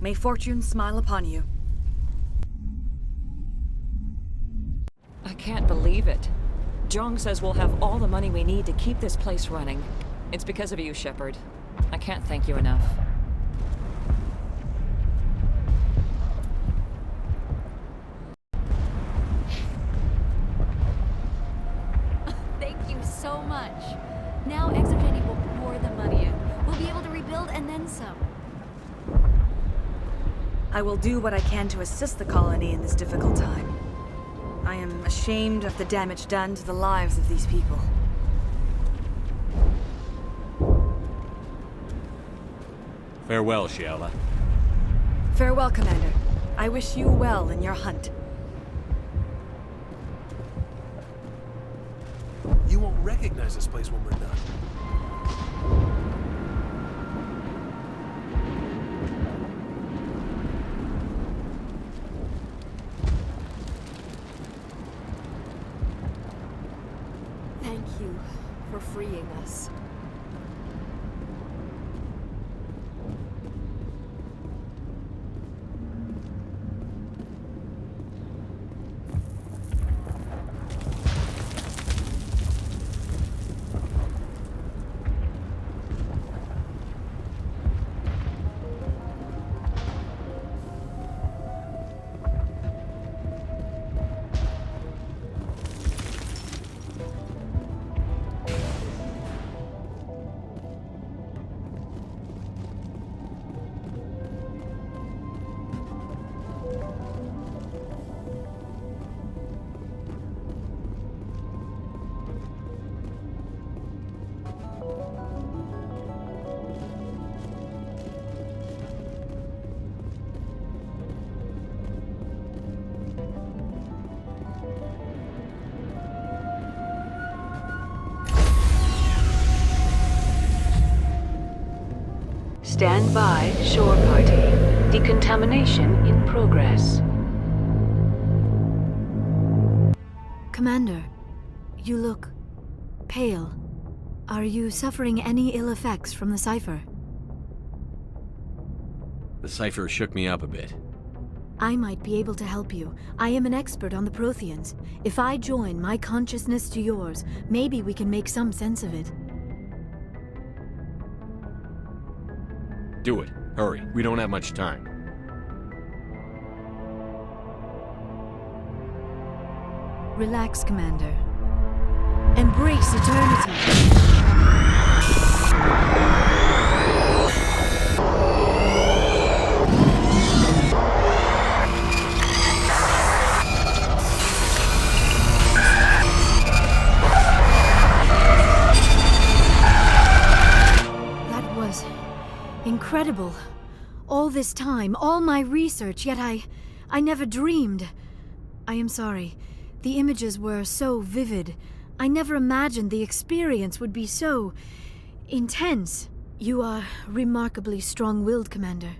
May fortune smile upon you. I can't believe it. Jong says we'll have all the money we need to keep this place running. It's because of you, Shepard. I can't thank you enough. Thank you so much. Now ExoGeni will pour the money in. We'll be able to rebuild and then some. I will do what I can to assist the colony in this difficult time. I am ashamed of the damage done to the lives of these people. Farewell, Shiala. Farewell, Commander. I wish you well in your hunt. You won't recognize this place when we're done. Thank you for freeing us. Stand by, shore party. Decontamination in progress. Commander, you look pale. Are you suffering any ill effects from the cipher? The cipher shook me up a bit. I might be able to help you. I am an expert on the Protheans. If I join my consciousness to yours, maybe we can make some sense of it. Do it. Hurry. We don't have much time. Relax, Commander. Embrace eternity. That was incredible. All this time, all my research, yet I never dreamed. I am sorry. The images were so vivid. I never imagined the experience would be so intense. You are remarkably strong-willed, Commander.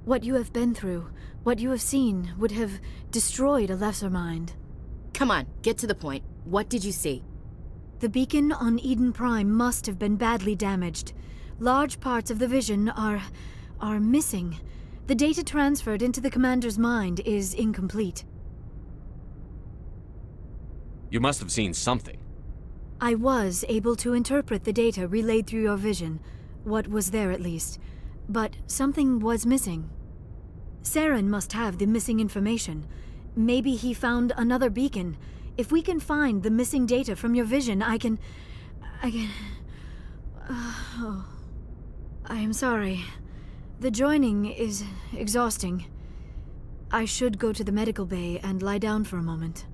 What you have been through, what you have seen, would have destroyed a lesser mind. Come on, get to the point. What did you see? The beacon on Eden Prime must have been badly damaged. Large parts of the vision are missing. The data transferred into the Commander's mind is incomplete. You must have seen something. I was able to interpret the data relayed through your vision. What was there, at least. But something was missing. Saren must have the missing information. Maybe he found another beacon. If we can find the missing data from your vision, I can... Oh. I am sorry. The joining is exhausting. I should go to the medical bay and lie down for a moment.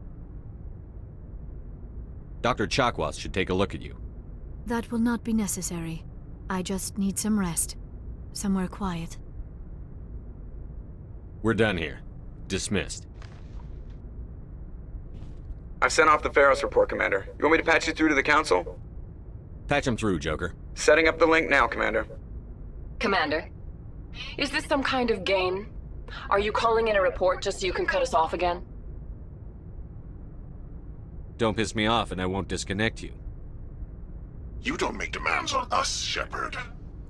Dr. Chakwas should take a look at you. That will not be necessary. I just need some rest. Somewhere quiet. We're done here. Dismissed. I've sent off the Feros report, Commander. You want me to patch you through to the Council? Patch him through, Joker. Setting up the link now, Commander. Commander, is this some kind of game? Are you calling in a report just so you can cut us off again? Don't piss me off and I won't disconnect you. You don't make demands on us, Shepard.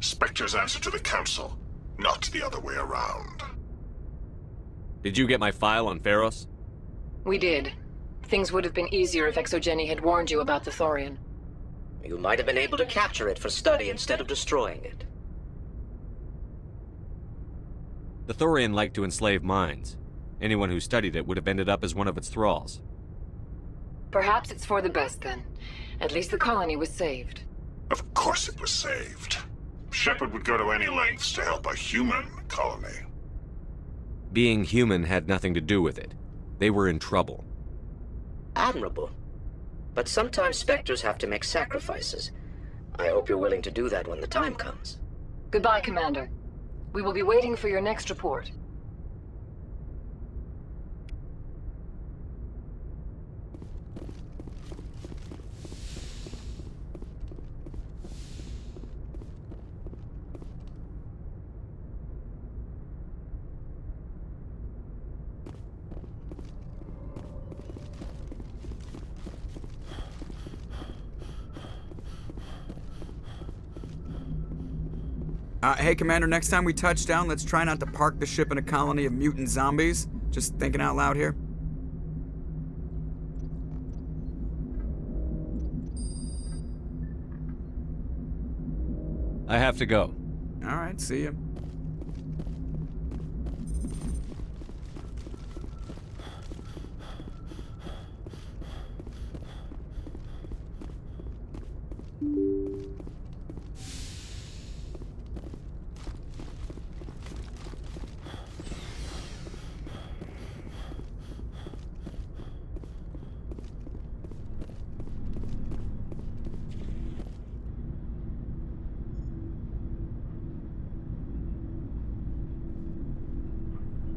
Spectres answer to the Council, not the other way around. Did you get my file on Feros? We did. Things would have been easier if ExoGeni had warned you about the Thorian. You might have been able to capture it for study instead of destroying it. The Thorian liked to enslave minds. Anyone who studied it would have ended up as one of its thralls. Perhaps it's for the best then. At least the colony was saved. Of course it was saved. Shepard would go to any lengths to help a human colony. Being human had nothing to do with it. They were in trouble. Admirable. But sometimes Spectres have to make sacrifices. I hope you're willing to do that when the time comes. Goodbye, Commander. We will be waiting for your next report. Hey, Commander, next time we touch down, let's try not to park the ship in a colony of mutant zombies. Just thinking out loud here. I have to go. All right, see ya.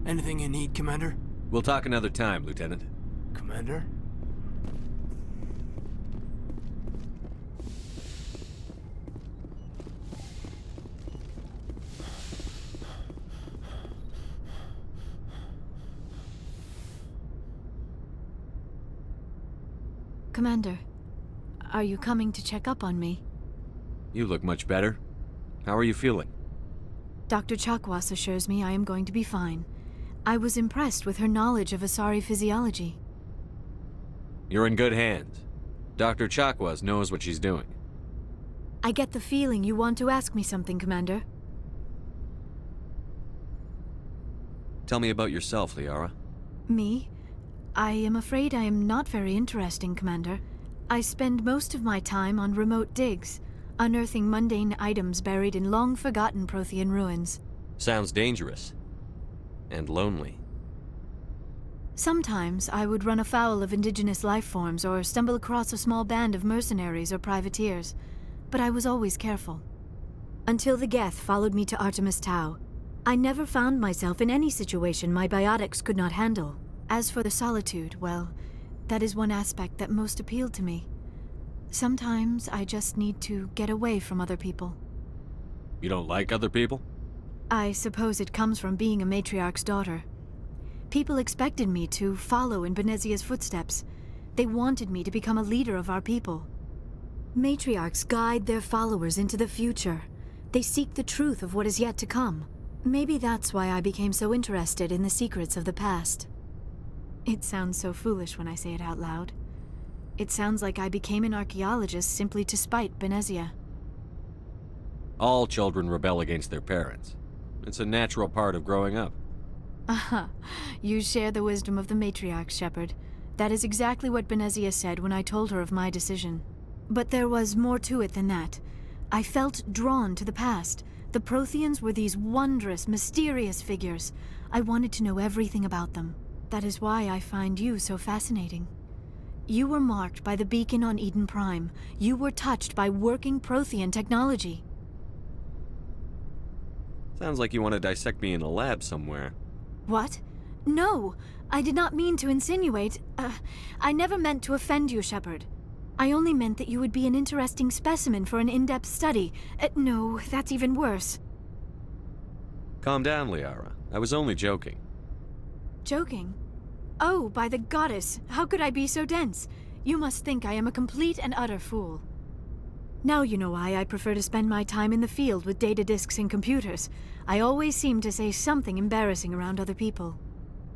Anything you need, Commander? We'll talk another time, Lieutenant. Commander? Commander, are you coming to check up on me? You look much better. How are you feeling? Dr. Chakwas assures me I am going to be fine. I was impressed with her knowledge of Asari physiology. You're in good hands. Dr. Chakwas knows what she's doing. I get the feeling you want to ask me something, Commander. Tell me about yourself, Liara. Me? I am afraid I am not very interesting, Commander. I spend most of my time on remote digs, unearthing mundane items buried in long-forgotten Prothean ruins. Sounds dangerous. And lonely. Sometimes I would run afoul of indigenous life forms or stumble across a small band of mercenaries or privateers, but I was always careful. Until the Geth followed me to Artemis Tau, I never found myself in any situation my biotics could not handle. As for the solitude, well, that is one aspect that most appealed to me. Sometimes I just need to get away from other people. You don't like other people? I suppose it comes from being a matriarch's daughter. People expected me to follow in Benezia's footsteps. They wanted me to become a leader of our people. Matriarchs guide their followers into the future. They seek the truth of what is yet to come. Maybe that's why I became so interested in the secrets of the past. It sounds so foolish when I say it out loud. It sounds like I became an archaeologist simply to spite Benezia. All children rebel against their parents. It's a natural part of growing up. Aha, you share the wisdom of the matriarch, Shepard. That is exactly what Benezia said when I told her of my decision. But there was more to it than that. I felt drawn to the past. The Protheans were these wondrous, mysterious figures. I wanted to know everything about them. That is why I find you so fascinating. You were marked by the beacon on Eden Prime. You were touched by working Prothean technology. Sounds like you want to dissect me in a lab somewhere. What? No! I did not mean to insinuate. I never meant to offend you, Shepard. I only meant that you would be an interesting specimen for an in-depth study. No, that's even worse. Calm down, Liara. I was only joking. Joking? Oh, by the goddess, how could I be so dense? You must think I am a complete and utter fool. Now you know why I prefer to spend my time in the field with data disks and computers. I always seem to say something embarrassing around other people.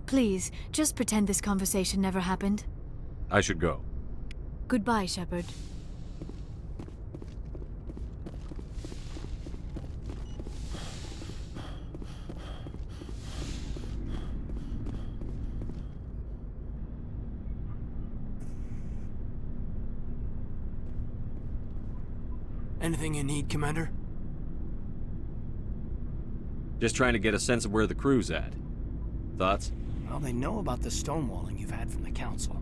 Please, just pretend this conversation never happened. I should go. Goodbye, Shepard. Anything you need, Commander? Just trying to get a sense of where the crew's at. Thoughts? Well, they know about the stonewalling you've had from the Council.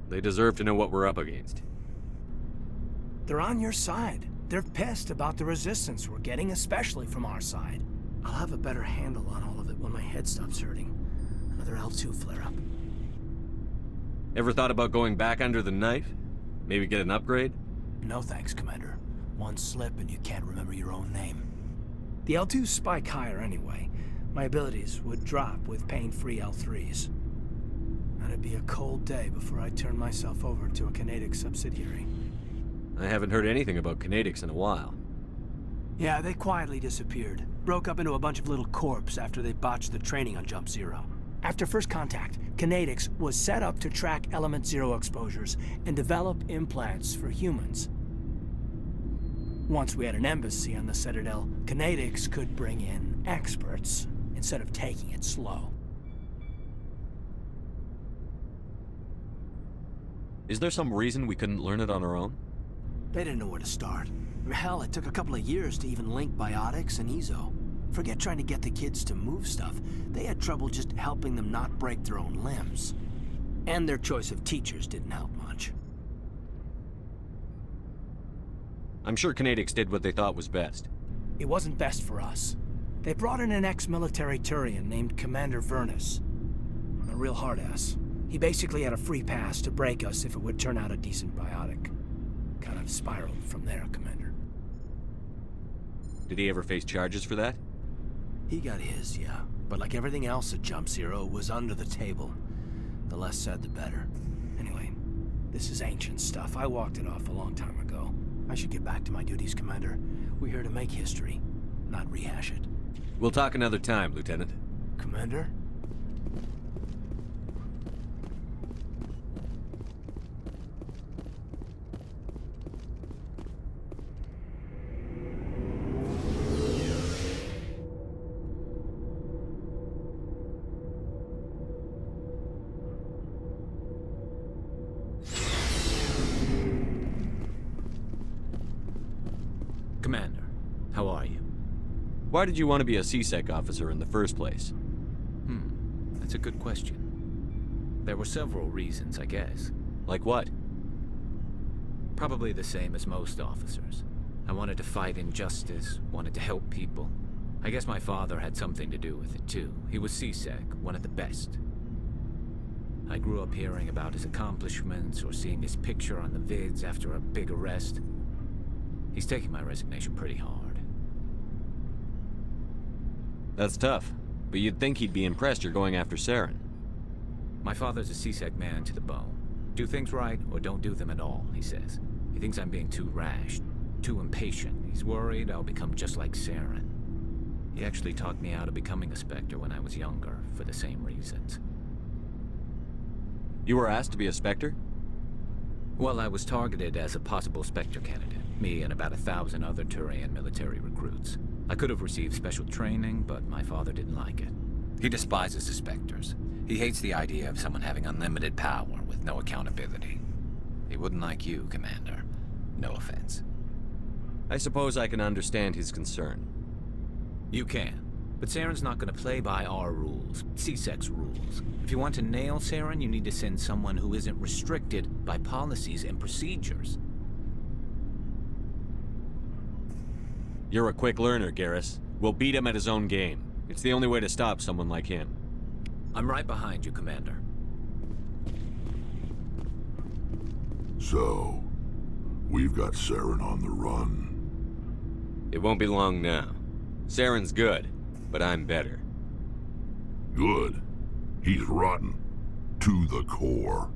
They deserve to know what we're up against. They're on your side. They're pissed about the resistance we're getting, especially from our side. I'll have a better handle on all of it when my head stops hurting. Another L2 flare-up. Ever thought about going back under the knife? Maybe get an upgrade? No thanks, Commander. One slip and you can't remember your own name. The L2s spike higher anyway. My abilities would drop with pain-free L3s. And it'd be a cold day before I turn myself over to a Canadic subsidiary. I haven't heard anything about Canadics in a while. Yeah, they quietly disappeared. Broke up into a bunch of little corps after they botched the training on Jump Zero. After first contact, Canadics was set up to track Element Zero exposures and develop implants for humans. Once we had an embassy on the Citadel, Canadics could bring in experts instead of taking it slow. Is there some reason we couldn't learn it on our own? They didn't know where to start. Hell, it took a couple of years to even link biotics and Ezo. Forget trying to get the kids to move stuff. They had trouble just helping them not break their own limbs. And their choice of teachers didn't help much. I'm sure Canadics did what they thought was best. It wasn't best for us. They brought in an ex-military Thorian named Commander Vernus. A real hard-ass. He basically had a free pass to break us if it would turn out a decent biotic. Kind of spiraled from there, Commander. Did he ever face charges for that? He got his, yeah. But like everything else at Jump Zero, was under the table. The less said, the better. Anyway, this is ancient stuff. I walked it off a long time ago. I should get back to my duties, Commander. We're here to make history, not rehash it. We'll talk another time, Lieutenant. Commander? Commander, how are you? Why did you want to be a CSEC officer in the first place? That's a good question. There were several reasons, I guess. Like what? Probably the same as most officers. I wanted to fight injustice, wanted to help people. I guess my father had something to do with it too. He was CSEC, one of the best. I grew up hearing about his accomplishments or seeing his picture on the vids after a big arrest. He's taking my resignation pretty hard. That's tough, but you'd think he'd be impressed you're going after Saren. My father's a CSEC man to the bone. Do things right or don't do them at all, he says. He thinks I'm being too rash, too impatient. He's worried I'll become just like Saren. He actually talked me out of becoming a Spectre when I was younger, for the same reasons. You were asked to be a Spectre? Well, I was targeted as a possible Spectre candidate. Me and about 1,000 other Thorian military recruits. I could have received special training, but my father didn't like it. He despises the Spectres. He hates the idea of someone having unlimited power with no accountability. He wouldn't like you, Commander. No offense. I suppose I can understand his concern. You can. But Saren's not going to play by our rules, CSEC's rules. If you want to nail Saren, you need to send someone who isn't restricted by policies and procedures. You're a quick learner, Garrus. We'll beat him at his own game. It's the only way to stop someone like him. I'm right behind you, Commander. So, we've got Saren on the run. It won't be long now. Saren's good, but I'm better. Good. He's rotten. To the core.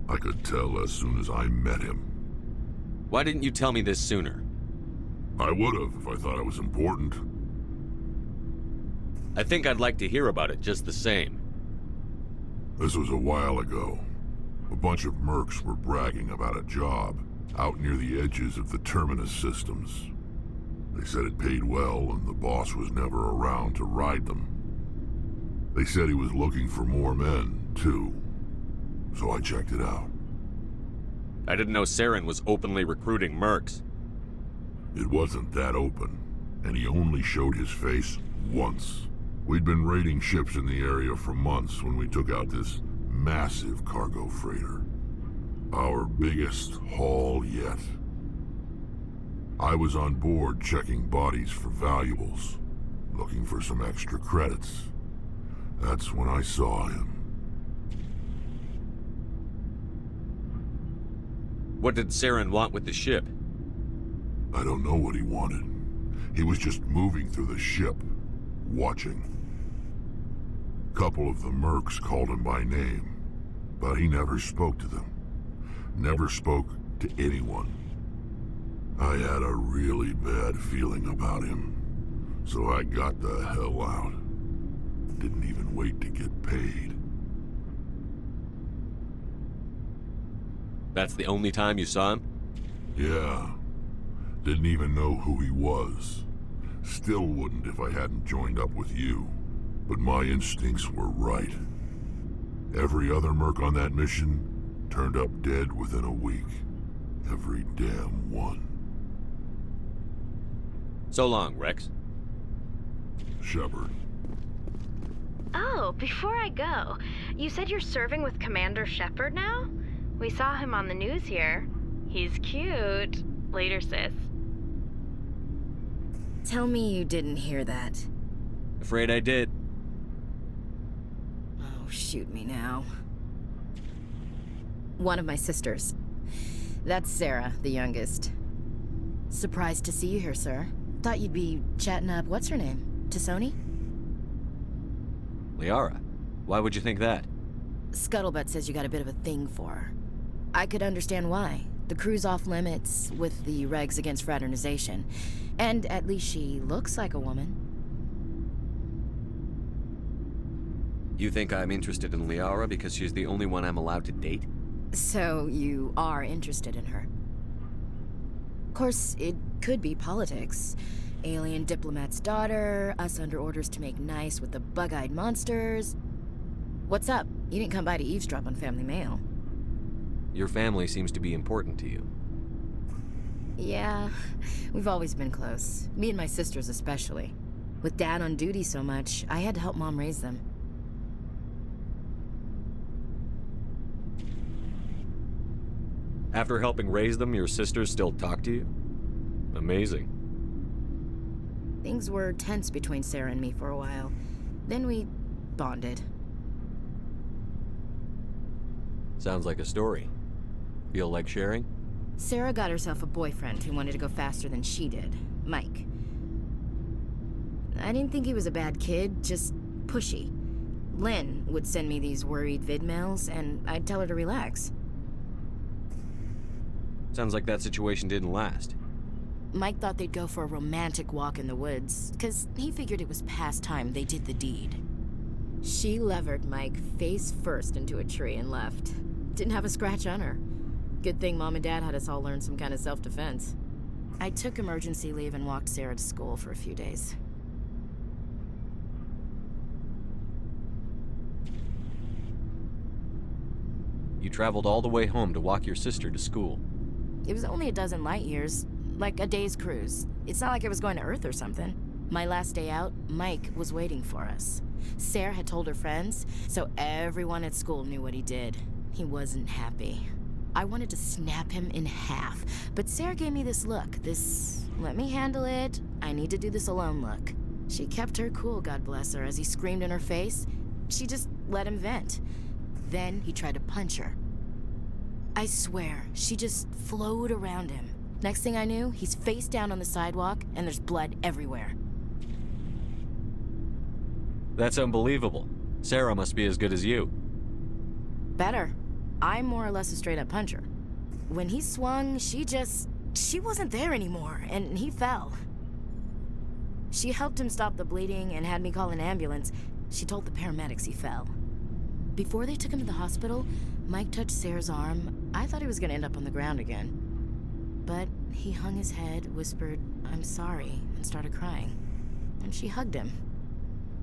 I could tell as soon as I met him. Why didn't you tell me this sooner? I would've if I thought it was important. I think I'd like to hear about it just the same. This was a while ago. A bunch of mercs were bragging about a job out near the edges of the Terminus systems. They said it paid well and the boss was never around to ride them. They said he was looking for more men, too. So I checked it out. I didn't know Saren was openly recruiting mercs. It wasn't that open, and he only showed his face once. We'd been raiding ships in the area for months when we took out this massive cargo freighter. Our biggest haul yet. I was on board checking bodies for valuables, looking for some extra credits. That's when I saw him. What did Saren want with the ship? I don't know what he wanted. He was just moving through the ship, watching. Couple of the mercs called him by name, but he never spoke to them. Never spoke to anyone. I had a really bad feeling about him, so I got the hell out. Didn't even wait to get paid. That's the only time you saw him? Yeah. Didn't even know who he was. Still wouldn't if I hadn't joined up with you. But my instincts were right. Every other merc on that mission turned up dead within a week. Every damn one. So long, Wrex. Shepard. Oh, before I go, you said you're serving with Commander Shepard now? We saw him on the news here. He's cute. Later, sis. Tell me you didn't hear that. Afraid I did. Oh, shoot me now. One of my sisters. That's Sarah, the youngest. Surprised to see you here, sir. Thought you'd be chatting up, what's her name? T'Soni? Liara. Why would you think that? Scuttlebutt says you got a bit of a thing for her. I could understand why. The crew's off limits with the regs against fraternization. And at least she looks like a woman. You think I'm interested in Liara because she's the only one I'm allowed to date? So you are interested in her. Of course, it could be politics. Alien diplomat's daughter, us under orders to make nice with the bug-eyed monsters. What's up? You didn't come by to eavesdrop on family mail. Your family seems to be important to you. Yeah, we've always been close. Me and my sisters especially. With Dad on duty so much, I had to help Mom raise them. After helping raise them, your sisters still talk to you? Amazing. Things were tense between Sarah and me for a while. Then we bonded. Sounds like a story. Feel like sharing? Sarah got herself a boyfriend who wanted to go faster than she did, Mike. I didn't think he was a bad kid, just pushy. Lynn would send me these worried vid mails, and I'd tell her to relax. Sounds like that situation didn't last. Mike thought they'd go for a romantic walk in the woods, because he figured it was past time they did the deed. She levered Mike face first into a tree and left. Didn't have a scratch on her. Good thing Mom and Dad had us all learn some kind of self-defense. I took emergency leave and walked Sarah to school for a few days. You traveled all the way home to walk your sister to school. It was only a dozen light years, like a day's cruise. It's not like I was going to Earth or something. My last day out, Mike was waiting for us. Sarah had told her friends, so everyone at school knew what he did. He wasn't happy. I wanted to snap him in half, but Sarah gave me this look, this let me handle it, I need to do this alone look. She kept her cool, God bless her, as he screamed in her face. She just let him vent. Then he tried to punch her. I swear, she just flowed around him. Next thing I knew, he's face down on the sidewalk, and there's blood everywhere. That's unbelievable. Sarah must be as good as you. Better. I'm more or less a straight-up puncher. When he swung, she just she wasn't there anymore, and he fell. She helped him stop the bleeding and had me call an ambulance. She told the paramedics he fell. Before they took him to the hospital, Mike touched Sarah's arm. I thought he was gonna end up on the ground again. But he hung his head, whispered, "I'm sorry," and started crying. And she hugged him.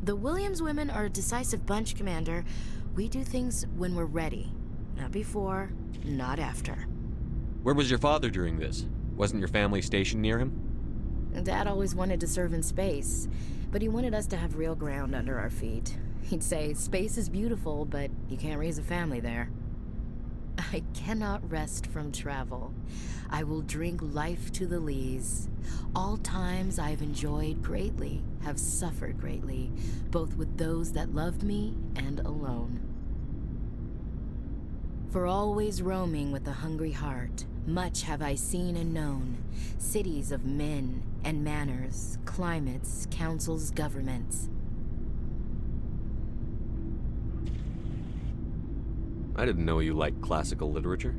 The Williams women are a decisive bunch, Commander. We do things when we're ready. Not before, not after. Where was your father during this? Wasn't your family stationed near him? Dad always wanted to serve in space, but he wanted us to have real ground under our feet. He'd say, space is beautiful, but you can't raise a family there. I cannot rest from travel. I will drink life to the lees. All times I have enjoyed greatly, have suffered greatly, both with those that loved me and alone. For always roaming with a hungry heart, much have I seen and known, cities of men and manners, climates, councils, governments. I didn't know you liked classical literature.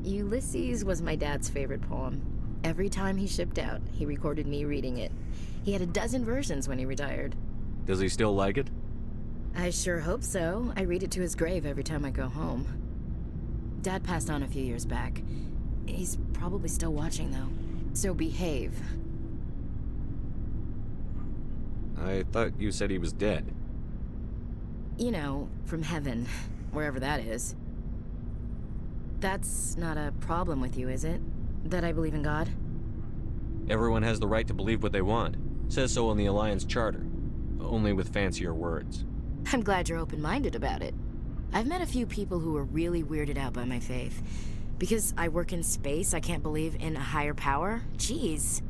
Ulysses was my dad's favorite poem. Every time he shipped out, he recorded me reading it. He had a dozen versions when he retired. Does he still like it? I sure hope so. I read it to his grave every time I go home. Dad passed on a few years back. He's probably still watching, though. So behave. I thought you said he was dead. You know, from heaven, wherever that is. That's not a problem with you, is it? That I believe in God? Everyone has the right to believe what they want. Says so in the Alliance Charter. Only with fancier words. I'm glad you're open-minded about it. I've met a few people who are really weirded out by my faith. Because I work in space, I can't believe in a higher power? Jeez.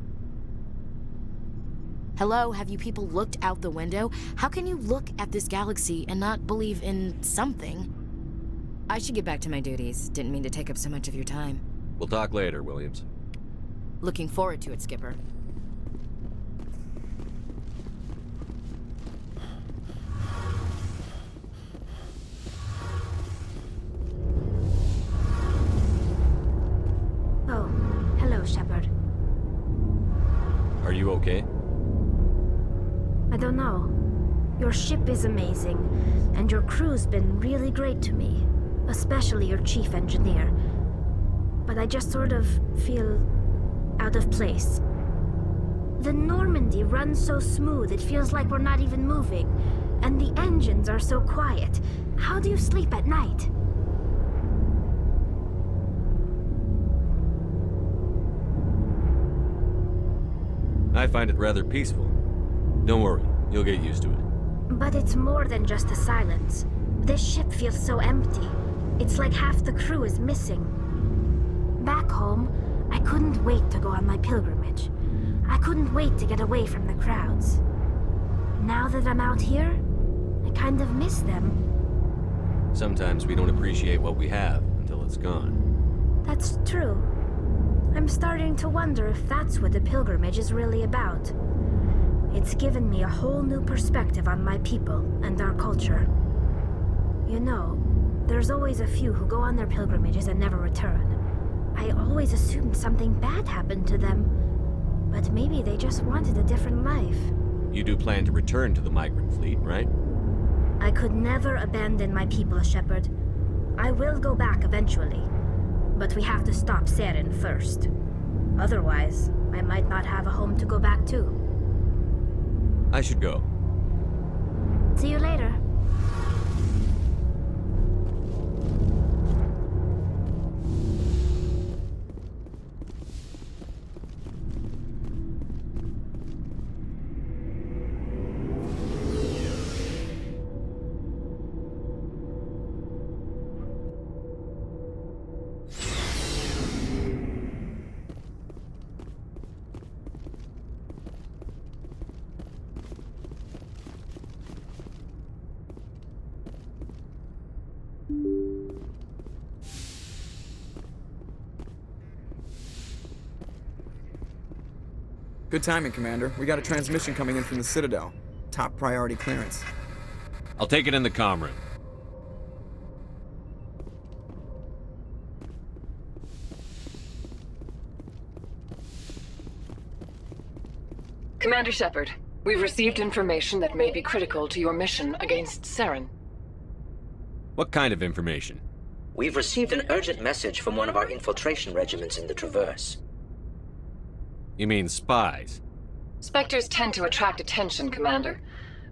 Hello, have you people looked out the window? How can you look at this galaxy and not believe in something? I should get back to my duties. Didn't mean to take up so much of your time. We'll talk later, Williams. Looking forward to it, Skipper. Oh, hello, Shepard. Are you okay? I don't know. Your ship is amazing, and your crew's been really great to me. Especially your chief engineer. But I just sort of feel out of place. The Normandy runs so smooth it feels like we're not even moving. And the engines are so quiet. How do you sleep at night? I find it rather peaceful. Don't worry, you'll get used to it. But it's more than just the silence. This ship feels so empty. It's like half the crew is missing. Back home, I couldn't wait to go on my pilgrimage. I couldn't wait to get away from the crowds. Now that I'm out here, I kind of miss them. Sometimes we don't appreciate what we have until it's gone. That's true. I'm starting to wonder if that's what the pilgrimage is really about. It's given me a whole new perspective on my people and our culture. You know, there's always a few who go on their pilgrimages and never return. I always assumed something bad happened to them. But maybe they just wanted a different life. You do plan to return to the migrant fleet, right? I could never abandon my people, Shepard. I will go back eventually. But we have to stop Saren first. Otherwise, I might not have a home to go back to. I should go. See you later. Good timing, Commander. We got a transmission coming in from the Citadel. Top priority clearance. I'll take it in the comm room. Commander Shepard, we've received information that may be critical to your mission against Saren. What kind of information? We've received an urgent message from one of our infiltration regiments in the Traverse. You mean spies? Spectres tend to attract attention, Commander,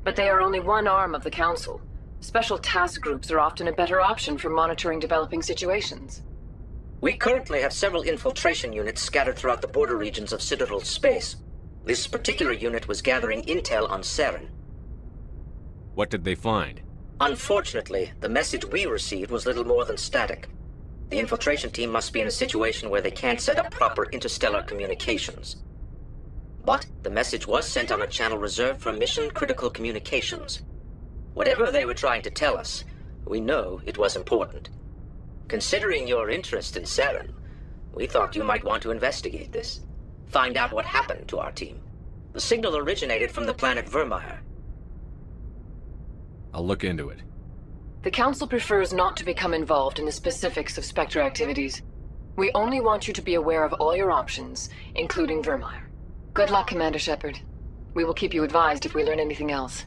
but they are only one arm of the Council. Special task groups are often a better option for monitoring developing situations. We currently have several infiltration units scattered throughout the border regions of Citadel space. This particular unit was gathering intel on Saren. What did they find? Unfortunately, the message we received was little more than static. The infiltration team must be in a situation where they can't set up proper interstellar communications. But the message was sent on a channel reserved for mission-critical communications. Whatever they were trying to tell us, we know it was important. Considering your interest in Saren, we thought you might want to investigate this. Find out what happened to our team. The signal originated from the planet Virmire. I'll look into it. The Council prefers not to become involved in the specifics of Spectre activities. We only want you to be aware of all your options, including Virmire. Good luck, Commander Shepard. We will keep you advised if we learn anything else.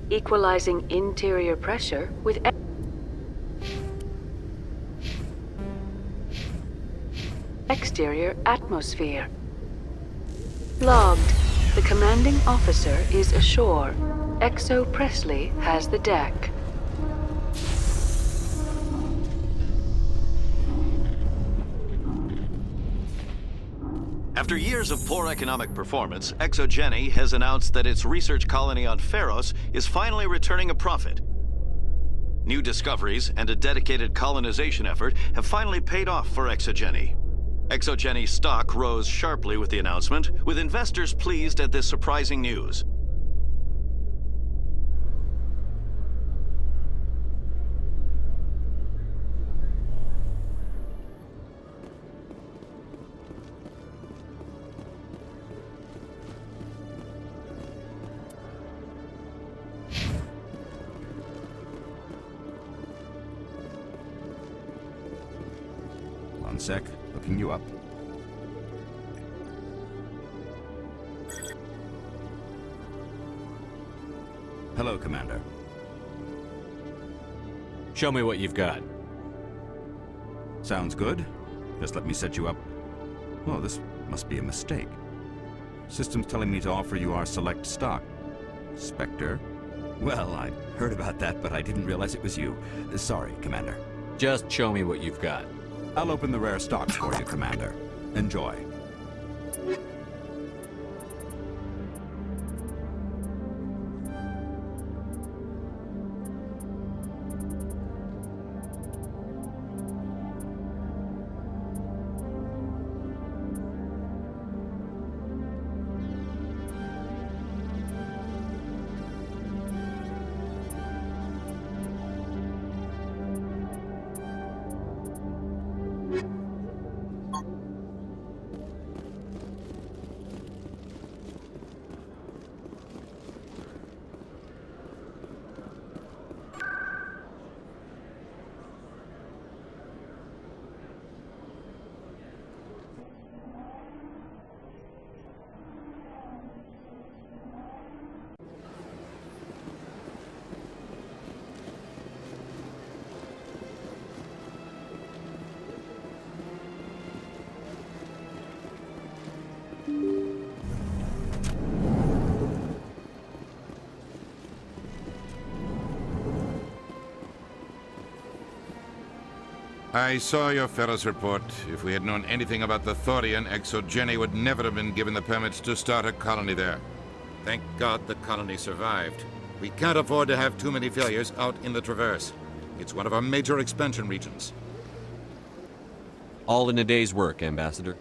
Equalizing interior pressure with exterior atmosphere. Logged. The commanding officer is ashore. Exo Presley has the deck. After years of poor economic performance, ExoGeni has announced that its research colony on Feros is finally returning a profit. New discoveries and a dedicated colonization effort have finally paid off for ExoGeni. ExoGeni stock rose sharply with the announcement, with investors pleased at this surprising news. One sec, looking you up. Hello, Commander. Show me what you've got. Sounds good. Just let me set you up. Oh, this must be a mistake. System's telling me to offer you our select stock. Spectre, Well, I heard about that, but I didn't realize it was you. Sorry, Commander. Just show me what you've got. I'll open the rare stock for you, Commander. Enjoy. I saw your Feros report. If we had known anything about the Thorian, ExoGeni would never have been given the permits to start a colony there. Thank God the colony survived. We can't afford to have too many failures out in the Traverse. It's one of our major expansion regions. All in a day's work, Ambassador.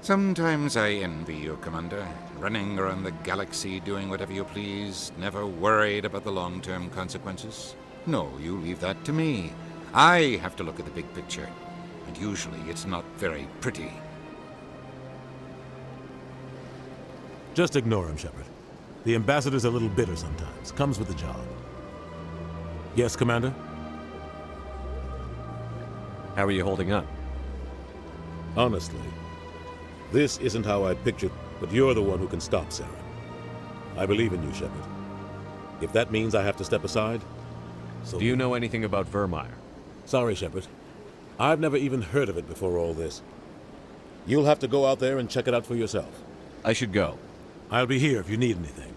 Sometimes I envy you, Commander. Running around the galaxy doing whatever you please, never worried about the long-term consequences. No, you leave that to me. I have to look at the big picture, and usually it's not very pretty. Just ignore him, Shepard. The Ambassador's a little bitter sometimes. Comes with the job. Yes, Commander? How are you holding up? Honestly, this isn't how I pictured, but you're the one who can stop Saren. I believe in you, Shepard. If that means I have to step aside, so... Do you know anything about Virmire? Sorry, Shepard. I've never even heard of it before all this. You'll have to go out there and check it out for yourself. I should go. I'll be here if you need anything.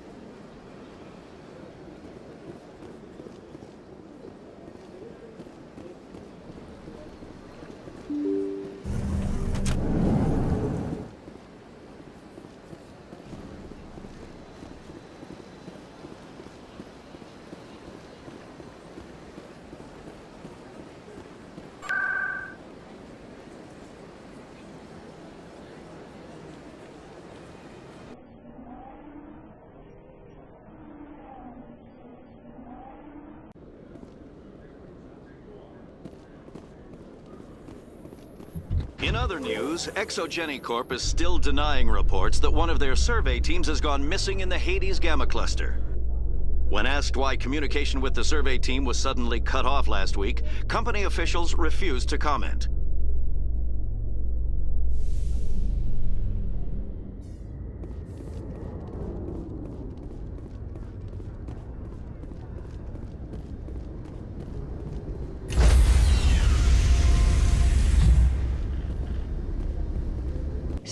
In other news, ExoGeni Corp is still denying reports that one of their survey teams has gone missing in the Hades Gamma Cluster. When asked why communication with the survey team was suddenly cut off last week, company officials refused to comment.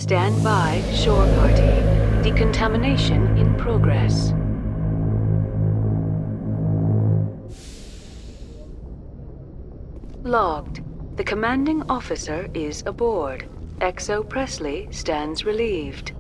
Stand by, shore party. Decontamination in progress. Logged. The commanding officer is aboard. Exo Presley stands relieved.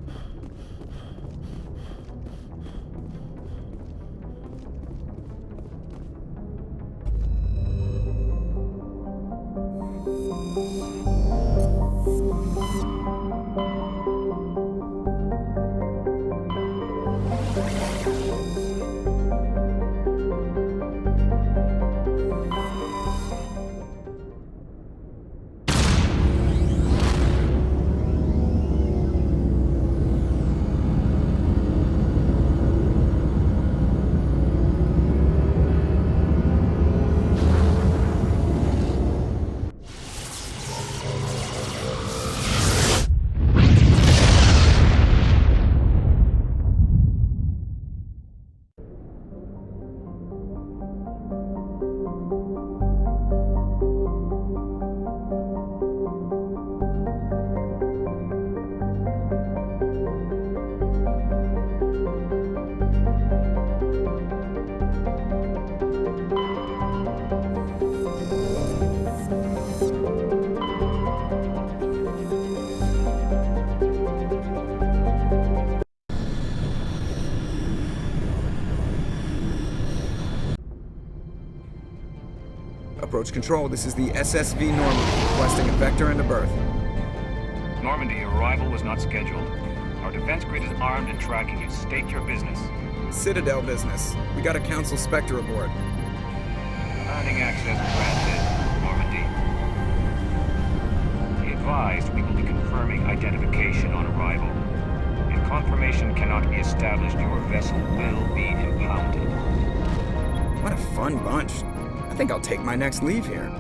Approach control, this is the SSV Normandy, requesting a vector and a berth. Normandy, your arrival was not scheduled. Our defense grid is armed and tracking you. State your business. Citadel business. We got a Council Spectre aboard. Landing access granted, Normandy. Be advised, we will be confirming identification on arrival. If confirmation cannot be established, your vessel will be impounded. What a fun bunch. I think I'll take my next leave here.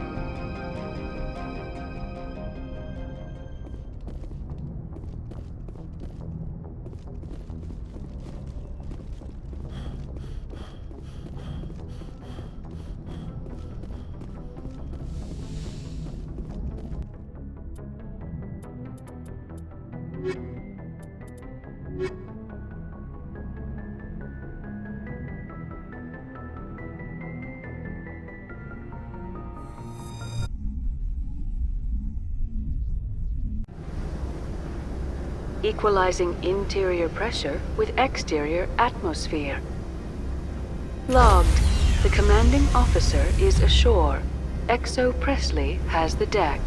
Equalizing interior pressure with exterior atmosphere. Logged. The commanding officer is ashore. Exo Presley has the deck.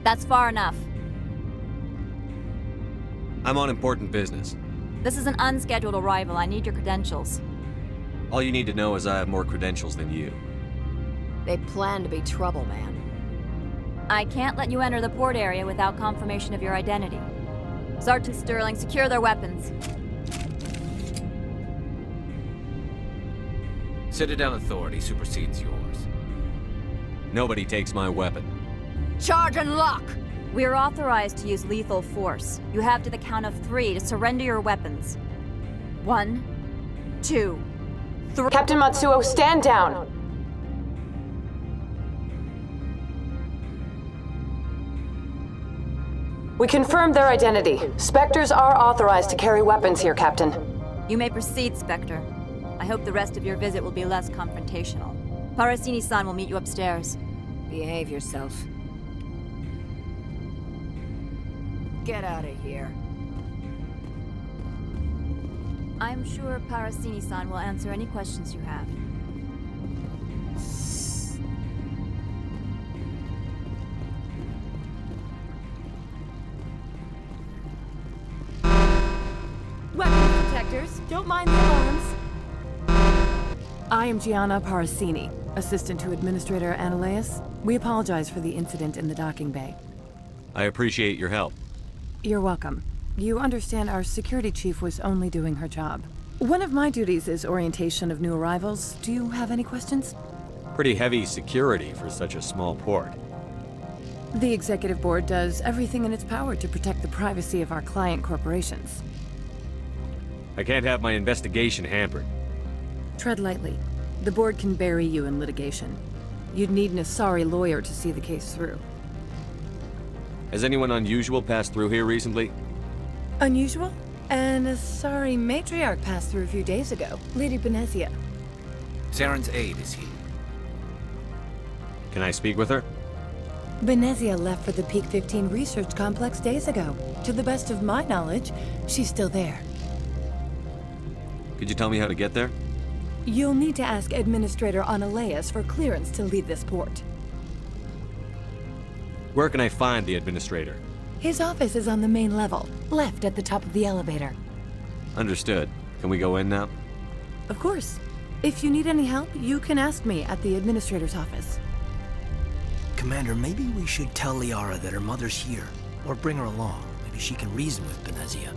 That's far enough. I'm on important business. This is an unscheduled arrival. I need your credentials. All you need to know is I have more credentials than you. They plan to be trouble, man. I can't let you enter the port area without confirmation of your identity. Sergeant Sterling, secure their weapons. Citadel authority supersedes yours. Nobody takes my weapon. Charge and lock! We are authorized to use lethal force. You have to the count of 3 to surrender your weapons. 1, 2, 3. Captain Matsuo, stand down! We confirmed their identity. Spectres are authorized to carry weapons here, Captain. You may proceed, Spectre. I hope the rest of your visit will be less confrontational. Parasini-san will meet you upstairs. Behave yourself. Get out of here. I'm sure Parasini-san will answer any questions you have. Weapons detectors, don't mind the alarms. I am Gianna Parasini, assistant to Administrator Anoleis. We apologize for the incident in the docking bay. I appreciate your help. You're welcome. You understand our security chief was only doing her job. One of my duties is orientation of new arrivals. Do you have any questions? Pretty heavy security for such a small port. The executive board does everything in its power to protect the privacy of our client corporations. I can't have my investigation hampered. Tread lightly. The board can bury you in litigation. You'd need an Asari lawyer to see the case through. Has anyone unusual passed through here recently? Unusual? An Asari matriarch passed through a few days ago. Lady Benezia. Saren's aide is here. Can I speak with her? Benezia left for the Peak 15 research complex days ago. To the best of my knowledge, she's still there. Could you tell me how to get there? You'll need to ask Administrator Anoleis for clearance to leave this port. Where can I find the Administrator? His office is on the main level, left at the top of the elevator. Understood. Can we go in now? Of course. If you need any help, you can ask me at the Administrator's office. Commander, maybe we should tell Liara that her mother's here. Or bring her along. Maybe she can reason with Benezia.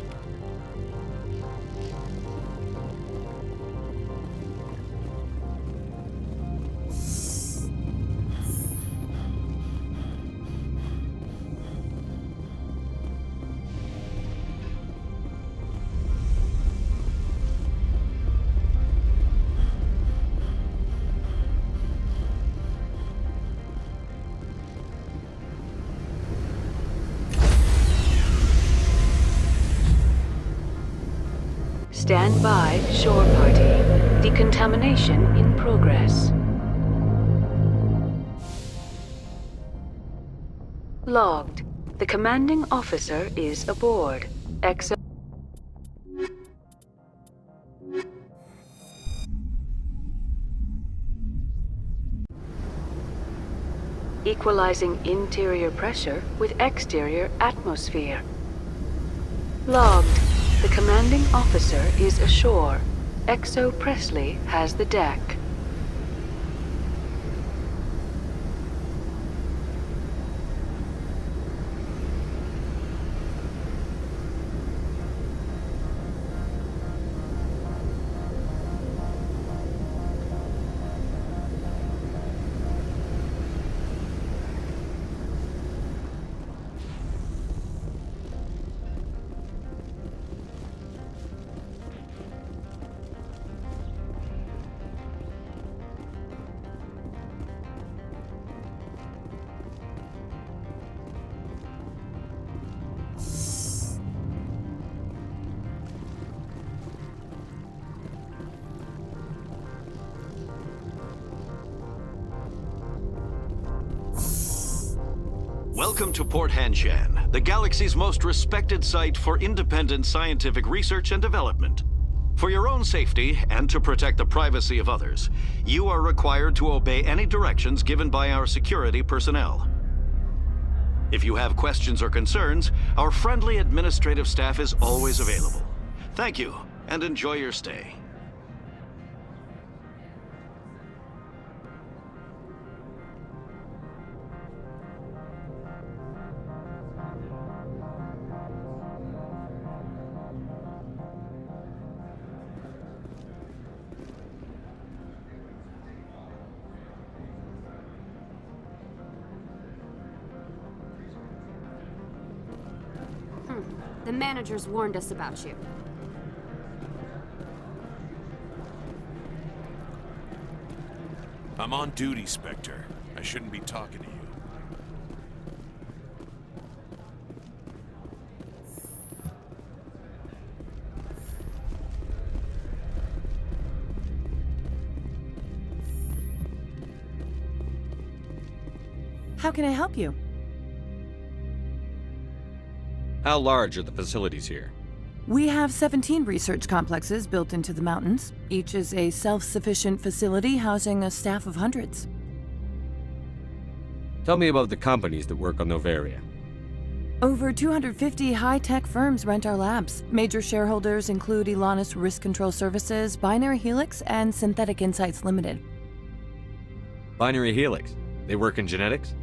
Stand by, shore party. Decontamination in progress. Logged. The commanding officer is aboard. Equalizing interior pressure with exterior atmosphere. Logged. The commanding officer is ashore. Exo Presley has the deck. Welcome to Port Hanshan, the galaxy's most respected site for independent scientific research and development. For your own safety and to protect the privacy of others, you are required to obey any directions given by our security personnel. If you have questions or concerns, our friendly administrative staff is always available. Thank you, and enjoy your stay. The managers warned us about you. I'm on duty, Spectre. I shouldn't be talking to you. How can I help you? How large are the facilities here? We have 17 research complexes built into the mountains. Each is a self-sufficient facility housing a staff of hundreds. Tell me about the companies that work on Noveria. Over 250 high-tech firms rent our labs. Major shareholders include Elanus Risk Control Services, Binary Helix, and Synthetic Insights Limited. Binary Helix? They work in genetics?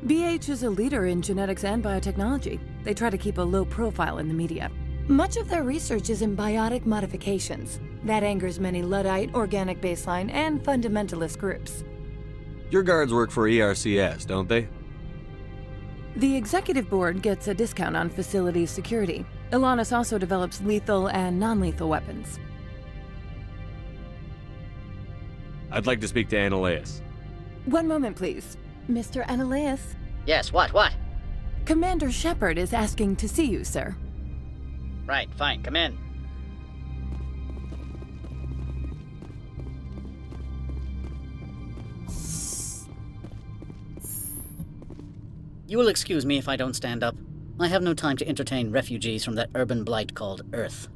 BH is a leader in genetics and biotechnology. They try to keep a low profile in the media. Much of their research is in biotic modifications. That angers many Luddite, organic baseline, and fundamentalist groups. Your guards work for ERCS, don't they? The executive board gets a discount on facility security. Elanus also develops lethal and non-lethal weapons. I'd like to speak to Anoleis. One moment, please. Mr. Anoleis? Yes, what? Commander Shepard is asking to see you, sir. Right, fine, come in. You will excuse me if I don't stand up. I have no time to entertain refugees from that urban blight called Earth.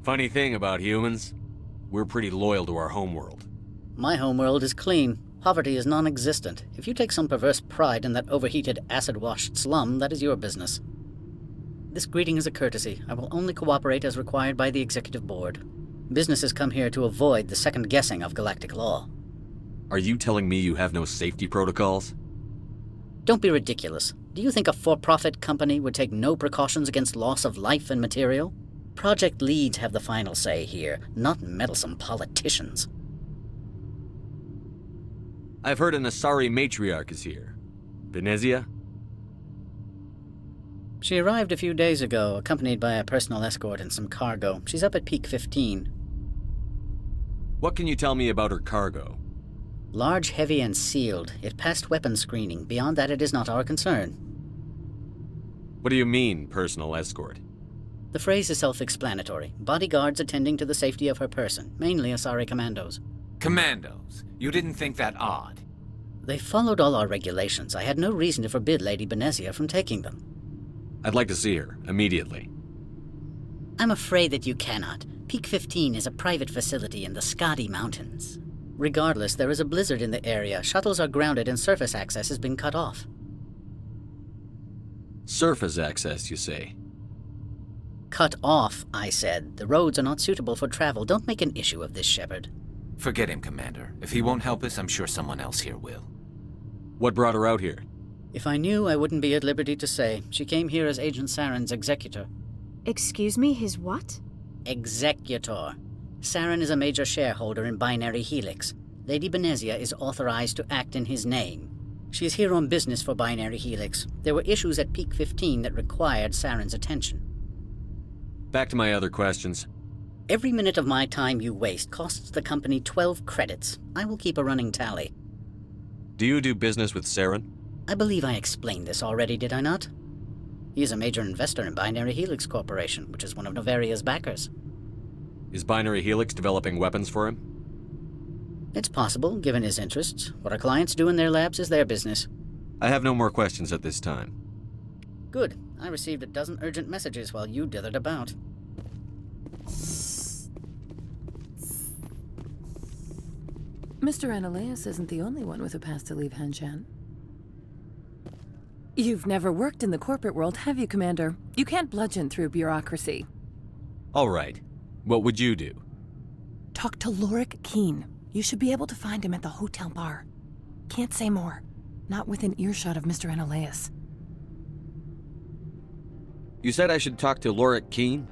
Funny thing about humans, we're pretty loyal to our homeworld. My homeworld is clean. Poverty is non-existent. If you take some perverse pride in that overheated, acid-washed slum, that is your business. This greeting is a courtesy. I will only cooperate as required by the Executive Board. Businesses come here to avoid the second guessing of galactic law. Are you telling me you have no safety protocols? Don't be ridiculous. Do you think a for-profit company would take no precautions against loss of life and material? Project leads have the final say here, not meddlesome politicians. I've heard an Asari matriarch is here. Benezia? She arrived a few days ago, accompanied by a personal escort and some cargo. She's up at Peak 15. What can you tell me about her cargo? Large, heavy, and sealed. It passed weapons screening. Beyond that, it is not our concern. What do you mean, personal escort? The phrase is self-explanatory. Bodyguards attending to the safety of her person, mainly Asari commandos. Commandos? You didn't think that odd? They followed all our regulations. I had no reason to forbid Lady Benezia from taking them. I'd like to see her, immediately. I'm afraid that you cannot. Peak 15 is a private facility in the Skadi Mountains. Regardless, there is a blizzard in the area. Shuttles are grounded and surface access has been cut off. Surface access, you say? Cut off, I said. The roads are not suitable for travel. Don't make an issue of this, Shepard. Forget him, Commander. If he won't help us, I'm sure someone else here will. What brought her out here? If I knew, I wouldn't be at liberty to say. She came here as Agent Saren's executor. Excuse me, his what? Executor. Saren is a major shareholder in Binary Helix. Lady Benezia is authorized to act in his name. She is here on business for Binary Helix. There were issues at Peak 15 that required Saren's attention. Back to my other questions. Every minute of my time you waste costs the company 12 credits. I will keep a running tally. Do you do business with Saren? I believe I explained this already, did I not? He is a major investor in Binary Helix Corporation, which is one of Noveria's backers. Is Binary Helix developing weapons for him? It's possible, given his interests. What our clients do in their labs is their business. I have no more questions at this time. Good. I received a dozen urgent messages while you dithered about. Mr. Anoleis isn't the only one with a pass to leave Hanshan. You've never worked in the corporate world, have you, Commander? You can't bludgeon through bureaucracy. All right. What would you do? Talk to Lorik Qui'in. You should be able to find him at the hotel bar. Can't say more. Not within earshot of Mr. Anoleis. You said I should talk to Lorik Qui'in?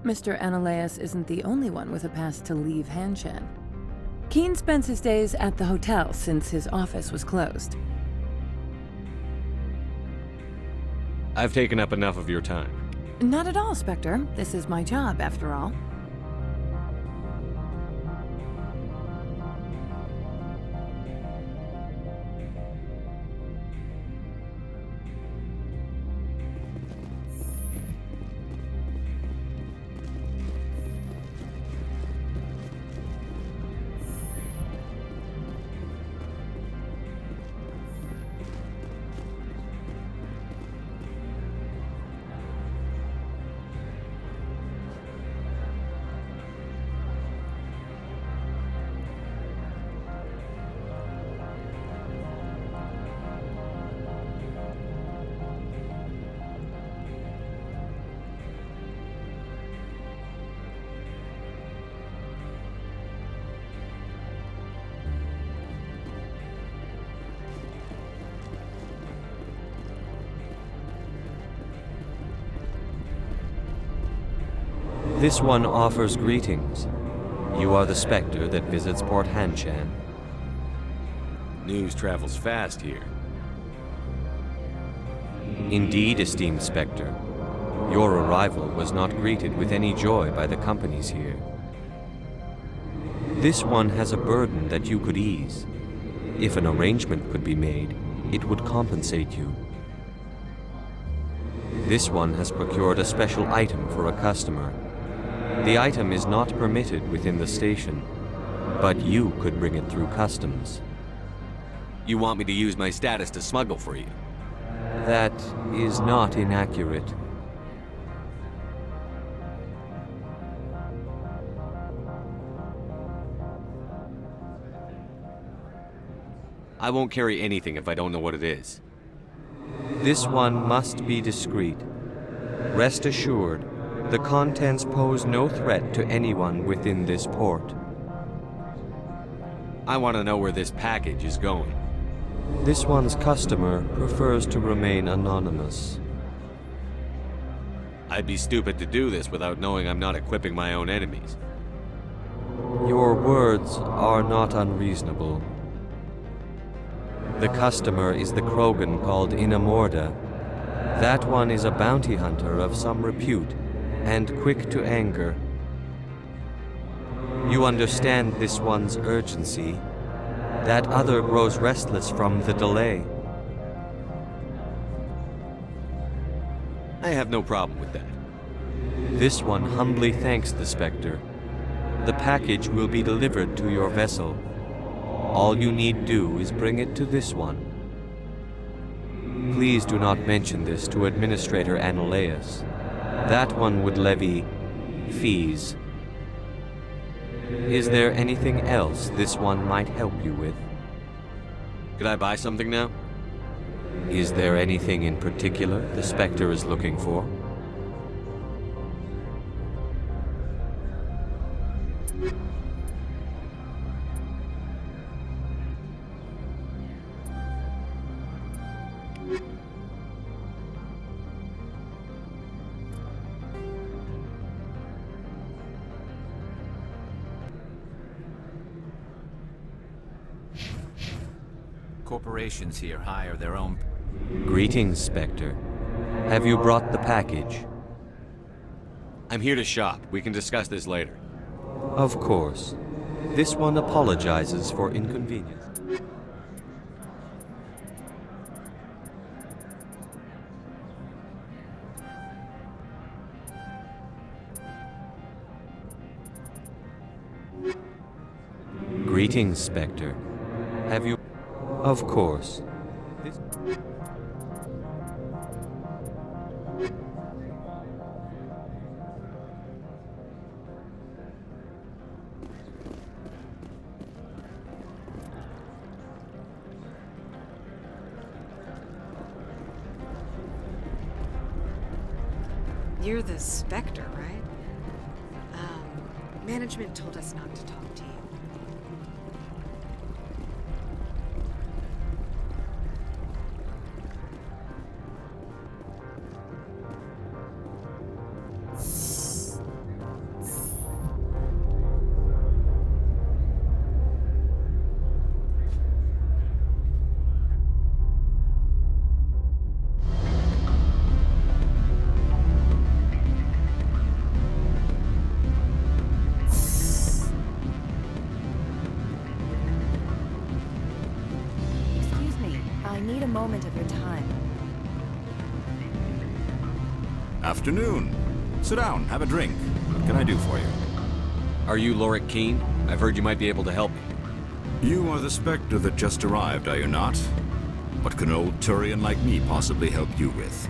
Mr. Anoleis isn't the only one with a pass to leave Hanshan. Qui'in spends his days at the hotel since his office was closed. I've taken up enough of your time. Not at all, Spectre. This is my job, after all. This one offers greetings. You are the Spectre that visits Port Hanshan. News travels fast here. Indeed, esteemed Spectre. Your arrival was not greeted with any joy by the companies here. This one has a burden that you could ease. If an arrangement could be made, it would compensate you. This one has procured a special item for a customer. The item is not permitted within the station, but you could bring it through customs. You want me to use my status to smuggle for you? That is not inaccurate. I won't carry anything if I don't know what it is. This one must be discreet. Rest assured, the contents pose no threat to anyone within this port. I want to know where this package is going. This one's customer prefers to remain anonymous. I'd be stupid to do this without knowing I'm not equipping my own enemies. Your words are not unreasonable. The customer is the Krogan called Inamorda. That one is a bounty hunter of some repute, and quick to anger. You understand this one's urgency. That other grows restless from the delay. I have no problem with that. This one humbly thanks the Spectre. The package will be delivered to your vessel. All you need do is bring it to this one. Please do not mention this to Administrator Anoleis. That one would levy fees. Is there anything else this one might help you with? Could I buy something now? Is there anything in particular the Spectre is looking for? Corporations here hire their own... Greetings, Spectre. Have you brought the package? I'm here to shop. We can discuss this later. Of course. This one apologizes for inconvenience. Greetings, Spectre. Have you... Of course. You're the Spectre, right? Management told us not to talk to you. Afternoon. Sit down, have a drink. What can I do for you? Are you Lorik Qui'in? I've heard you might be able to help me. You are the Spectre that just arrived, are you not? What can an old Thorian like me possibly help you with?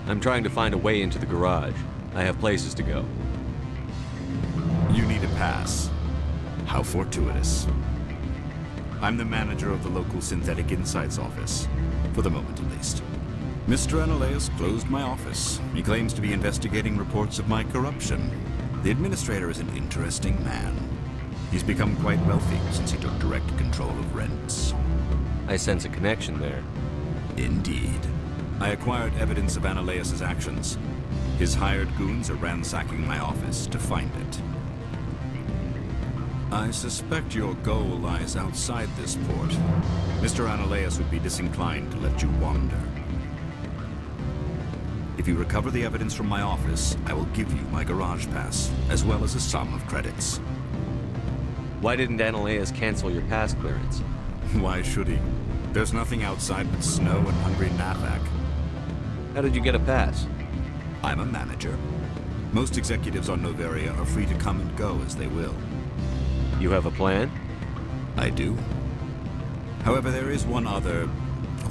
I'm trying to find a way into the garage. I have places to go. You need a pass. How fortuitous. I'm the manager of the local Synthetic Insights office. For the moment, at least. Mr. Anoleis closed my office. He claims to be investigating reports of my corruption. The administrator is an interesting man. He's become quite wealthy since he took direct control of rents. I sense a connection there. Indeed. I acquired evidence of Anoleis' actions. His hired goons are ransacking my office to find it. I suspect your goal lies outside this port. Mr. Anoleis would be disinclined to let you wander. If you recover the evidence from my office, I will give you my garage pass, as well as a sum of credits. Why didn't Anoleis cancel your pass clearance? Why should he? There's nothing outside but snow and hungry Nafak. How did you get a pass? I'm a manager. Most executives on Noveria are free to come and go as they will. You have a plan? I do. However, there is one other...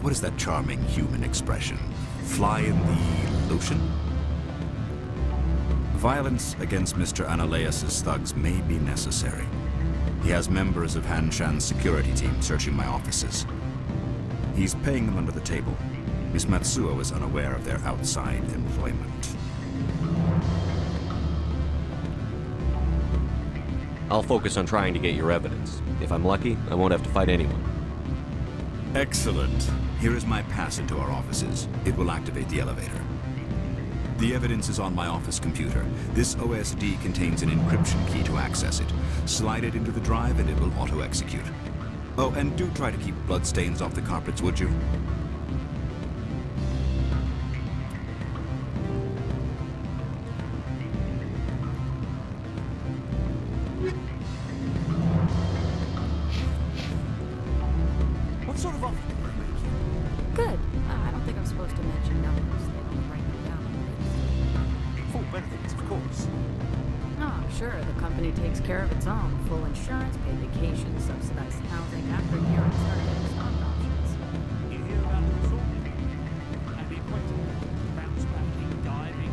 What is that charming human expression? Fly in the lotion? Violence against Mr. Anoleis' thugs may be necessary. He has members of Han Shan's security team searching my offices. He's paying them under the table. Miss Matsuo is unaware of their outside employment. I'll focus on trying to get your evidence. If I'm lucky, I won't have to fight anyone. Excellent. Here is my pass into our offices. It will activate the elevator. The evidence is on my office computer. This OSD contains an encryption key to access it. Slide it into the drive and it will auto-execute. Oh, and do try to keep bloodstains off the carpets, would you? What sort of offer do we make you? Good. I don't think I'm supposed to mention numbers. They don't write them down. office. Oh, sure, the company takes care of its own. Full insurance, paid vacation, subsidized housing. After a year, I start getting stock options. You hear about the resort? And the equator, bounce backing, diving.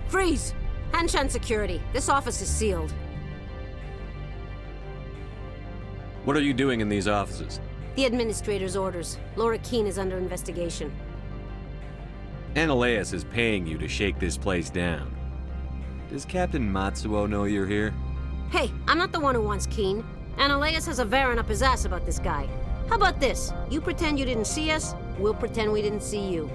Freeze! Hanshan security. This office is sealed. What are you doing in these offices? The administrator's orders. Qui'in is under investigation. Anoleis is paying you to shake this place down. Does Captain Matsuo know you're here? Hey, I'm not the one who wants Qui'in. Anoleis has a Varen up his ass about this guy. How about this? You pretend you didn't see us, we'll pretend we didn't see you.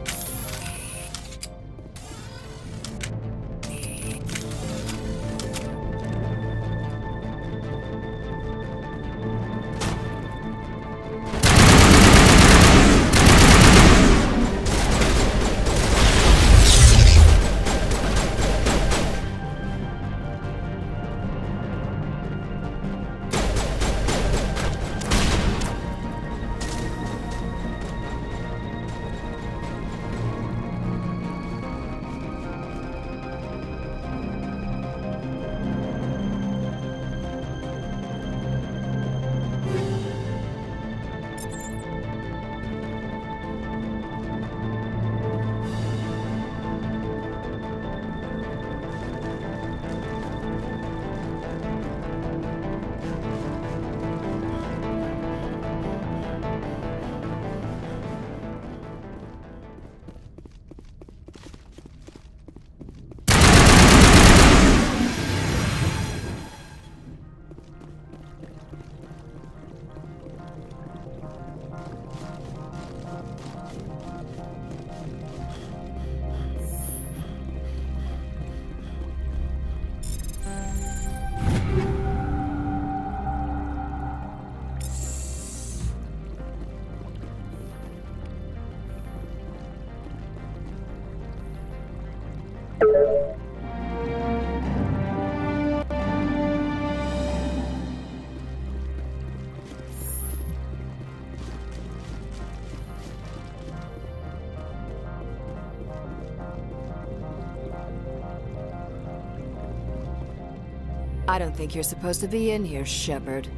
I don't think you're supposed to be in here, Shepard.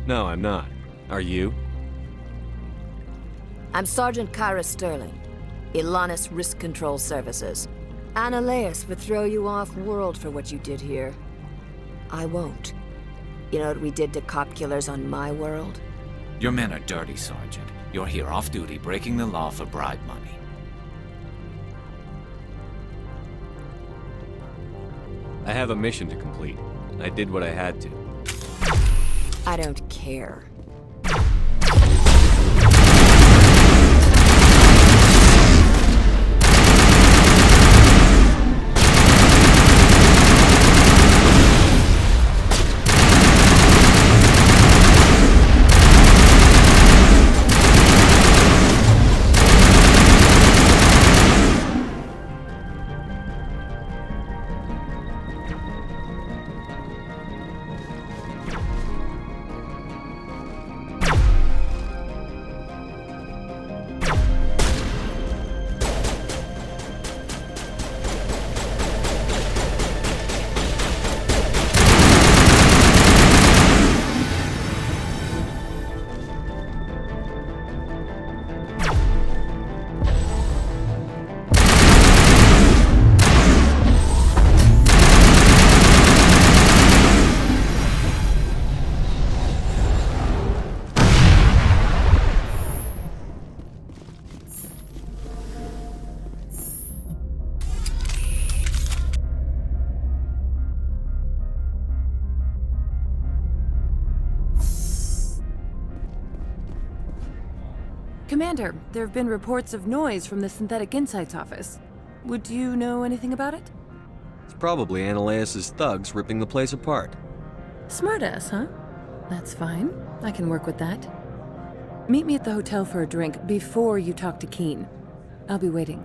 No, I'm not. Are you? I'm Sergeant Kyra Sterling, Ilanis Risk Control Services. Anoleis would throw you off-world for what you did here. I won't. You know what we did to cop killers on my world? Your men are dirty, Sergeant. You're here off-duty, breaking the law for bribe money. I have a mission to complete. I did what I had to. I don't care. Commander, there have been reports of noise from the Synthetic Insights office. Would you know anything about it? It's probably Anoleis' thugs ripping the place apart. Smartass, huh? That's fine. I can work with that. Meet me at the hotel for a drink before you talk to Qui'in. I'll be waiting.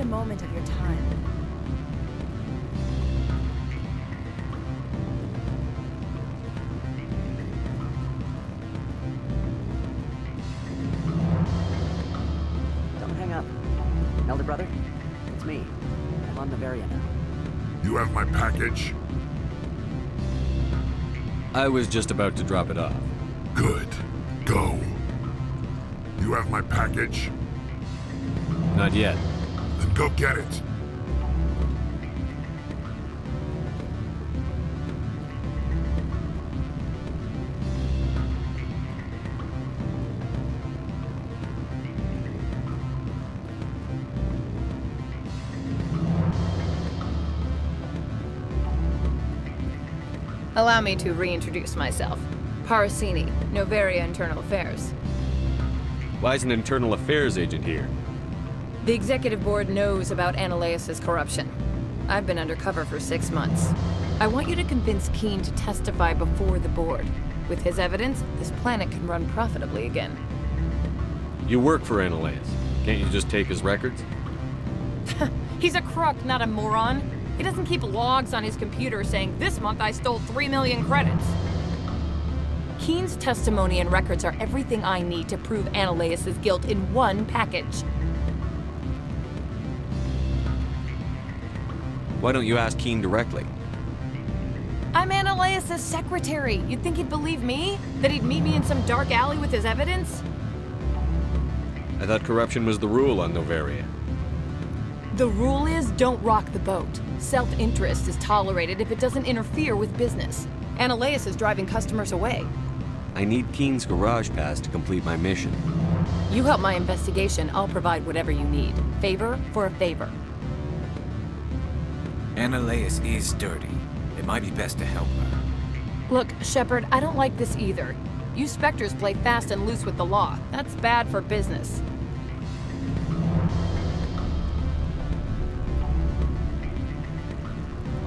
Moment of your time. Don't hang up. Elder brother, it's me. I'm on Noveria now. You have my package? I was just about to drop it off. Good. Go. You have my package? Not yet. Then go get it. Allow me to reintroduce myself. Parasini, Noveria Internal Affairs. Why is an internal affairs agent here? The executive board knows about Anoleis' corruption. I've been undercover for 6 months. I want you to convince Qui'in to testify before the board. With his evidence, this planet can run profitably again. You work for Anoleis. Can't you just take his records? He's a crook, not a moron. He doesn't keep logs on his computer saying, "This month I stole 3 million credits." Qui'in's testimony and records are everything I need to prove Anoleis' guilt in one package. Why don't you ask Qui'in directly? I'm Anoleis' secretary. You'd think he'd believe me? That he'd meet me in some dark alley with his evidence? I thought corruption was the rule on Noveria. The rule is, don't rock the boat. Self-interest is tolerated if it doesn't interfere with business. Anoleis is driving customers away. I need Qui'in's garage pass to complete my mission. You help my investigation, I'll provide whatever you need. Favor for a favor. Anoleis is dirty. It might be best to help her. Look, Shepard, I don't like this either. You Spectres play fast and loose with the law. That's bad for business.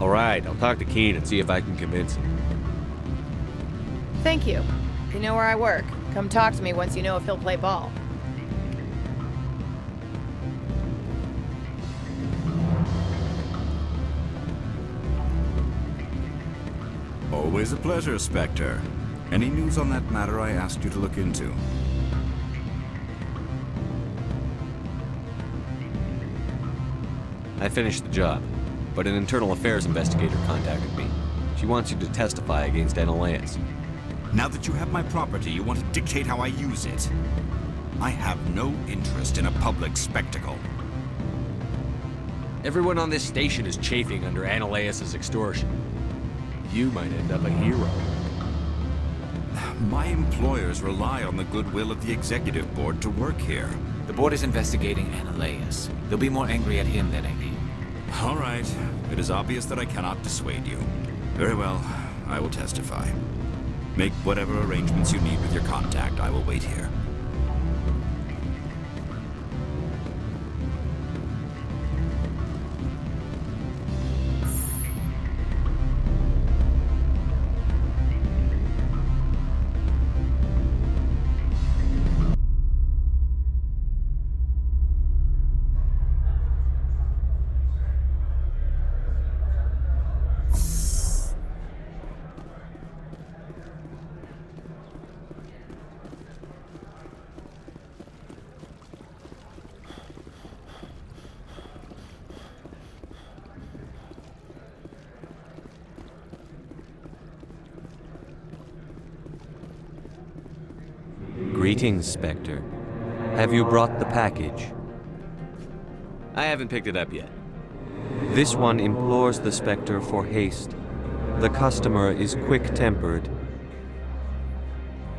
All right, I'll talk to Qui'in and see if I can convince him. Thank you. You know where I work. Come talk to me once you know if he'll play ball. Always a pleasure, Spectre. Any news on that matter I asked you to look into? I finished the job, but an internal affairs investigator contacted me. She wants you to testify against Anoleis. Now that you have my property, you want to dictate how I use it. I have no interest in a public spectacle. Everyone on this station is chafing under Anoleis' extortion. You might end up a hero. My employers rely on the goodwill of the executive board to work here. The board is investigating Anoleis. They'll be more angry at him than at you. All right. It is obvious that I cannot dissuade you. Very well. I will testify. Make whatever arrangements you need with your contact. I will wait here. Greetings, Spectre. Have you brought the package? I haven't picked it up yet. This one implores the Spectre for haste. The customer is quick-tempered.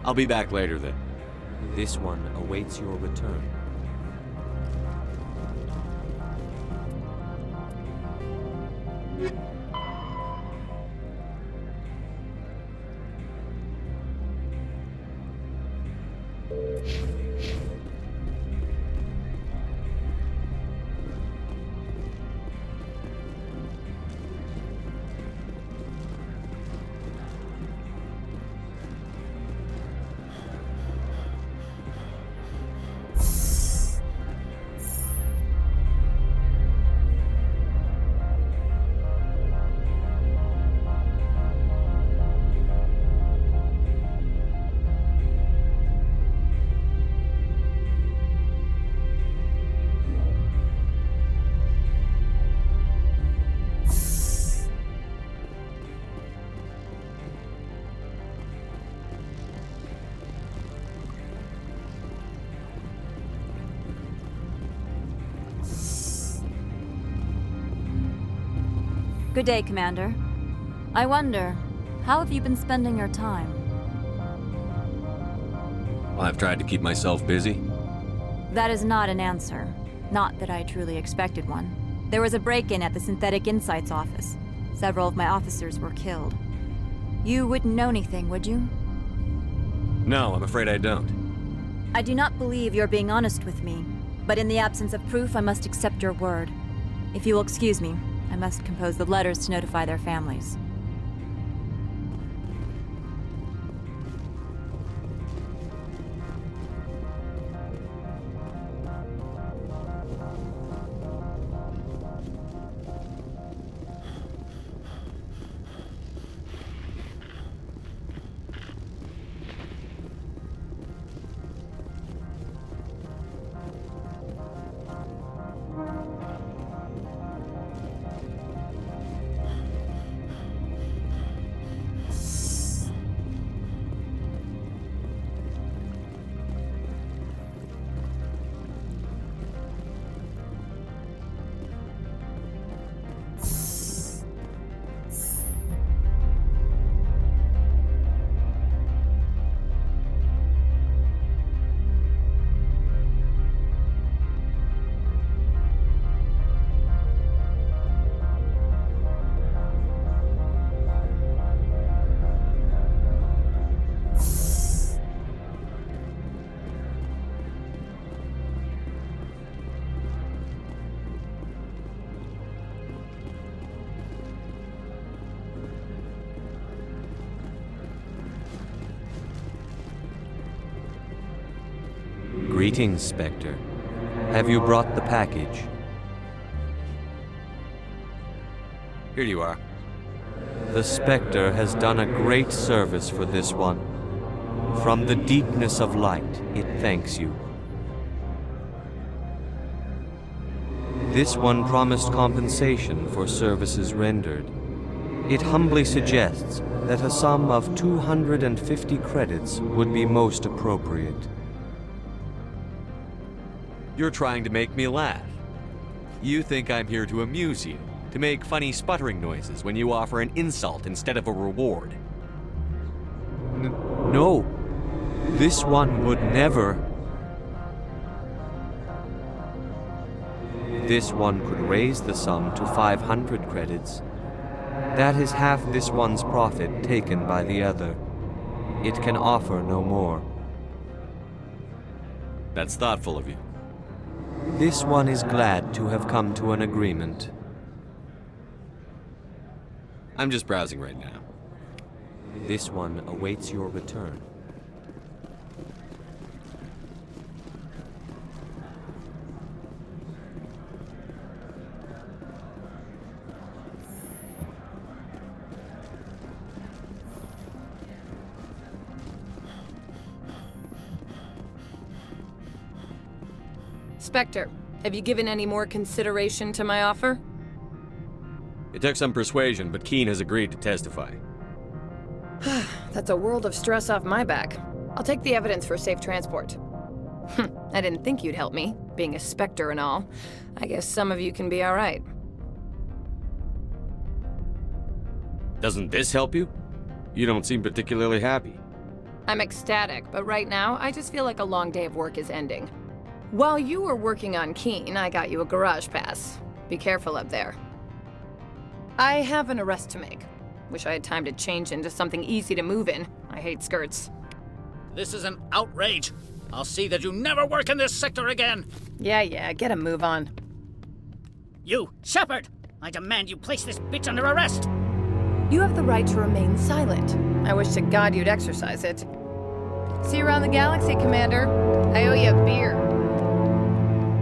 I'll be back later then. This one awaits your return. Good day, Commander. I wonder, how have you been spending your time? Well, I've tried to keep myself busy. That is not an answer. Not that I truly expected one. There was a break-in at the Synthetic Insights office. Several of my officers were killed. You wouldn't know anything, would you? No, I'm afraid I don't. I do not believe you're being honest with me, but in the absence of proof, I must accept your word. If you will excuse me, I must compose the letters to notify their families. Greetings, Spectre. Have you brought the package? Here you are. The Spectre has done a great service for this one. From the deepness of light, it thanks you. This one promised compensation for services rendered. It humbly suggests that a sum of 250 credits would be most appropriate. You're trying to make me laugh. You think I'm here to amuse you, to make funny sputtering noises when you offer an insult instead of a reward. No. This one would never. This one could raise the sum to 500 credits. That is half this one's profit taken by the other. It can offer no more. That's thoughtful of you. This one is glad to have come to an agreement. I'm just browsing right now. This one awaits your return. Spectre, have you given any more consideration to my offer? It took some persuasion, but Qui'in has agreed to testify. That's a world of stress off my back. I'll take the evidence for safe transport. I didn't think you'd help me, being a Spectre and all. I guess some of you can be alright. Doesn't this help you? You don't seem particularly happy. I'm ecstatic, but right now, I just feel like a long day of work is ending. While you were working on Qui'in, I got you a garage pass. Be careful up there. I have an arrest to make. Wish I had time to change into something easy to move in. I hate skirts. This is an outrage. I'll see that you never work in this sector again. Yeah, get a move on. You, Shepard! I demand you place this bitch under arrest! You have the right to remain silent. I wish to God you'd exercise it. See you around the galaxy, Commander. I owe you a beer.